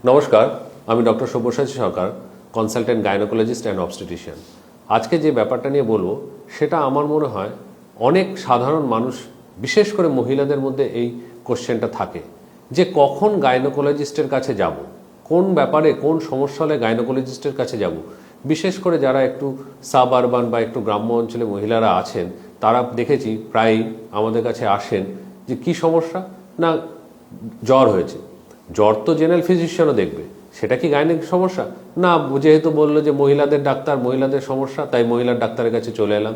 নমস্কার, আমি doctor Sabyasachi Sarkar, consultant gynaecologist and obstetrician. আজকে যে ব্যাপারটা নিয়ে বলবো সেটা আমার মনে হয় অনেক সাধারণ মানুষ, বিশেষ করে মহিলাদের মধ্যে এই কোশ্চেনটা থাকে যে কখন গাইনোকোলজিস্টের কাছে যাব, কোন ব্যাপারে কোন সমস্যা হলে গাইনোকোলজিস্টের কাছে যাব। বিশেষ করে যারা একটু সাব আরবান বা একটু গ্রাম্য অঞ্চলে মহিলারা আছেন, তারা দেখেছি প্রায়ই আমাদের কাছে আসেন যে কি সমস্যা না, জ্বর হয়েছে। জ্বর তো জেনারেল ফিজিশিয়ানও দেখবে, সেটা কি গাইনিক সমস্যা না, যেহেতু বললো যে মহিলাদের ডাক্তার, মহিলাদের সমস্যা, তাই মহিলার ডাক্তারের কাছে চলে এলাম।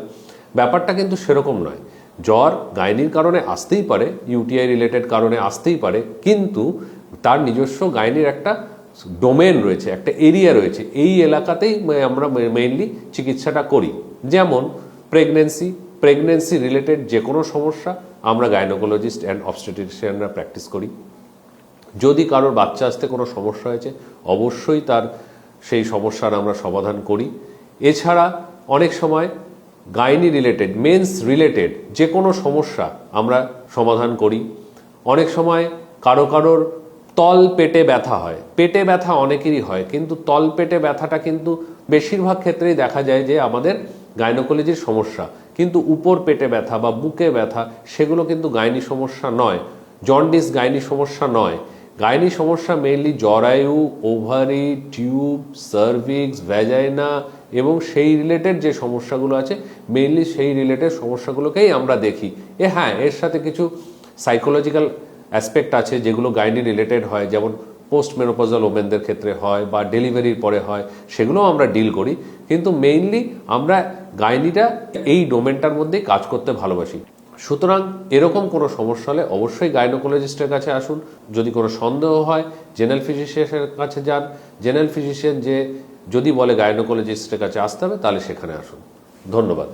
ব্যাপারটা কিন্তু সেরকম নয়। জ্বর গাইনির কারণে আসতেই পারে, ইউটিআই রিলেটেড কারণে আসতেই পারে, কিন্তু তার নিজস্ব গাইনির একটা ডোমেন রয়েছে, একটা এরিয়া রয়েছে। এই এলাকাতেই আমরা মেইনলি চিকিৎসাটা করি। যেমন প্রেগনেন্সি রিলেটেড যে কোনো সমস্যা আমরা গাইনোকোলজিস্ট অ্যান্ড অবস্টেটিশিয়ানরা প্র্যাকটিস করি। যদি কারোর বাচ্চা আসতে কোনো সমস্যা হয়েছে, অবশ্যই তার সেই সমস্যার আমরা সমাধান করি। এছাড়া অনেক সময় গাইনি রিলেটেড, মেন্স রিলেটেড যে কোনো সমস্যা আমরা সমাধান করি। অনেক সময় কারোর তল পেটে ব্যথা হয়, পেটে ব্যথা অনেকেরই হয়, কিন্তু তল পেটে ব্যথাটা কিন্তু বেশিরভাগ ক্ষেত্রেই দেখা যায় যে আমাদের গাইনোকোলজির সমস্যা, কিন্তু উপর পেটে ব্যথা বা বুকে ব্যথা সেগুলো কিন্তু গাইনি সমস্যা নয়। জন্ডিস গাইনি সমস্যা নয়। গাইনি সমস্যা মেইনলি জরায়ু, ওভারি, টিউব, সার্ভিক্স, ভ্যাজাইনা এবং সেই রিলেটেড যে সমস্যাগুলো আছে, মেইনলি সেই রিলেটেড সমস্যাগুলোকেই আমরা দেখি। হ্যাঁ, এর সাথে কিছু সাইকোলজিক্যাল অ্যাসপেক্ট আছে যেগুলো গাইনি রিলেটেড হয়, যেমন পোস্ট মেনোপজাল ওমেনদের ক্ষেত্রে হয় বা ডেলিভারির পরে হয়, সেগুলোও আমরা ডিল করি। কিন্তু মেইনলি আমরা গাইনিটা এই ডোমেনটার মধ্যেই কাজ করতে ভালোবাসি। সুতরাং এরকম কোনো সমস্যা হলে অবশ্যই গাইনোকোলজিস্টের কাছে আসুন। যদি কোনো সন্দেহ হয় জেনারেল ফিজিশিয়ানের কাছে যান। জেনারেল ফিজিশিয়ান যদি বলে গাইনোকোলজিস্টের কাছে আসতে হবে, তাহলে সেখানে আসুন। ধন্যবাদ।